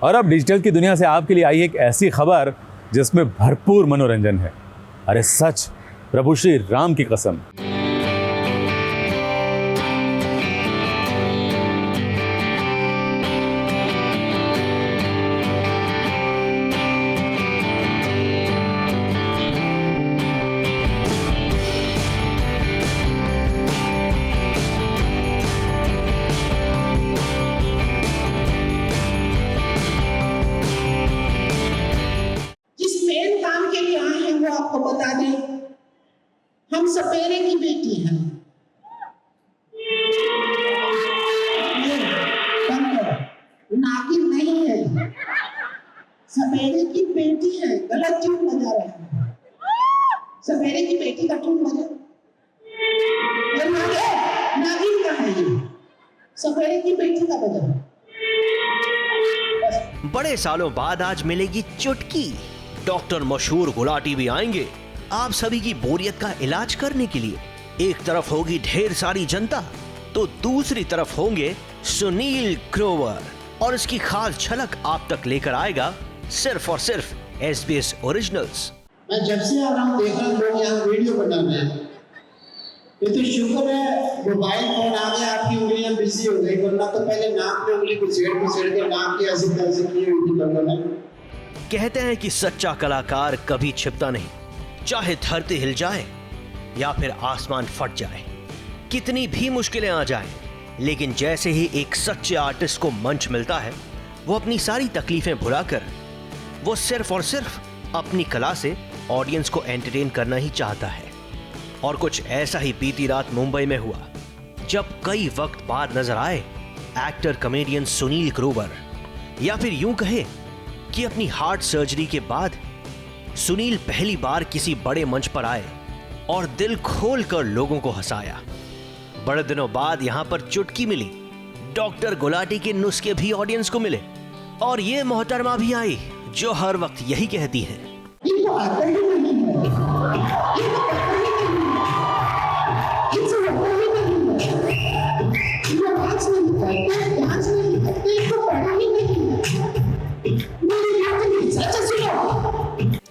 और अब डिजिटल की दुनिया से आपके लिए आई एक ऐसी खबर जिसमें भरपूर मनोरंजन है। अरे सच, प्रभु श्री राम की कसम। आपको बता दें, हम सपेरे की बेटी हैं। नागिन नहीं है, सपेरे की बेटी है। गलत ट्यून बजा रहे हैं। सपेरे की बेटी का ट्यून बजा। नागिन का है ये, सपेरे की बेटी का बजा। बड़े सालों बाद आज मिलेगी चुटकी। डॉक्टर मशहूर गुलाटी भी आएंगे आप सभी की बोरियत का इलाज करने के लिए। एक तरफ होगी ढेर सारी जनता, तो दूसरी तरफ होंगे सुनील ग्रोवर, और इसकी खास झलक आप तक लेकर आएगा सिर्फ और सिर्फ SBS ओरिजिनल्स। मैं जब से आ रहा हूँ देख रहा हूँ लोग यहाँ वीडियो बना रहे हैं। ये तो शुक्र है मोबाइल फोन आ गया, आपकी उंगलियां बिजी हो गई, वरना तो पहले नाक में उंगली घुसेड़ के नाक की ऐसी तरह से की हुई थी। कहते हैं कि सच्चा कलाकार कभी छिपता नहीं, चाहे धरती हिल जाए या फिर आसमान फट जाए, कितनी भी मुश्किलें आ जाएं, लेकिन जैसे ही एक सच्चे आर्टिस्ट को मंच मिलता है, वो अपनी सारी तकलीफें भुलाकर वो सिर्फ और सिर्फ अपनी कला से ऑडियंस को एंटरटेन करना ही चाहता है। और कुछ ऐसा ही बीती रात मुंबई में हुआ, जब कई वक्त बाद नजर आए एक्टर कॉमेडियन सुनील ग्रोवर, या फिर यूं कहे कि अपनी हार्ट सर्जरी के बाद सुनील पहली बार किसी बड़े मंच पर आए और दिल खोलकर लोगों को हंसाया। बड़े दिनों बाद यहां पर चुटकी मिली, डॉक्टर गुलाटी के नुस्खे भी ऑडियंस को मिले, और ये मोहतरमा भी आई जो हर वक्त यही कहती है,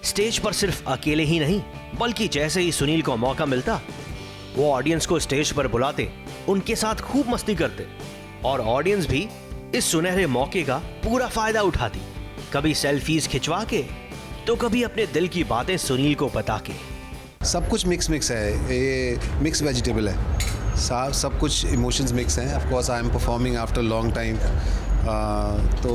स्टेज पर सिर्फ अकेले ही नहीं, बल्कि जैसे ही सुनील को मौका मिलता, वो ऑडियंस को स्टेज पर बुलाते, उनके साथ खूब मस्ती करते, और ऑडियंस भी इस सुनहरे मौके का पूरा फायदा उठाती, कभी सेल्फीज खिंचवा के, तो कभी अपने दिल की बातें सुनील को बता के। सब कुछ मिक्स है, ये मिक्स वेजिटेबल है, सब कुछ इमोशंस मिक्स हैं। Of course I am performing after long time, तो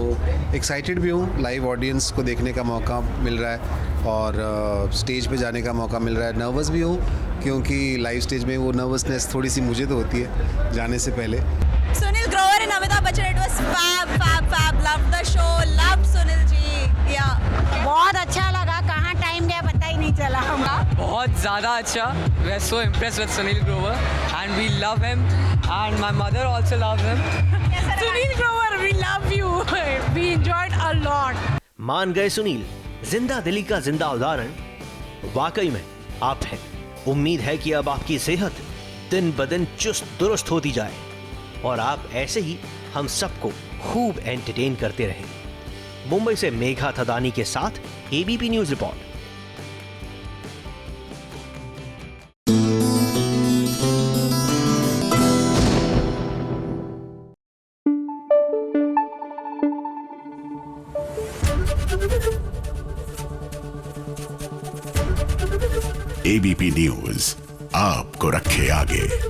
एक्साइटेड भी हूँ, लाइव ऑडियंस को देखने का मौका मिल रहा है और स्टेज पे जाने का मौका मिल रहा है। नर्वस भी हूँ क्योंकि लाइव स्टेज में वो नर्वसनेस थोड़ी सी मुझे तो होती है जाने से पहले। Sunil Grover and Amitabh Bachchan, it was fab, love the show, love Sunil ji. या बहुत अच्छा लगा, कहाँ टाइम गया पता ही नहीं चला। बहुत ज़्यादा अच्छा, we are so impressed with Sunil Grover and we love him and my mother also loves him. Sunil Grover, we love you, we enjoyed a lot. मान गए सुनील, जिंदा दिली का जिंदा उदाहरण। वाकई में आप हैं। उम्मीद है कि अब आपकी सेहत दिन ब दिन चुस्त दुरुस्त होती जाए और आप ऐसे ही हम सबको खूब एंटरटेन करते रहें। मुंबई से मेघा थदानी के साथ ABP news report. ABP news आपको रखे आगे।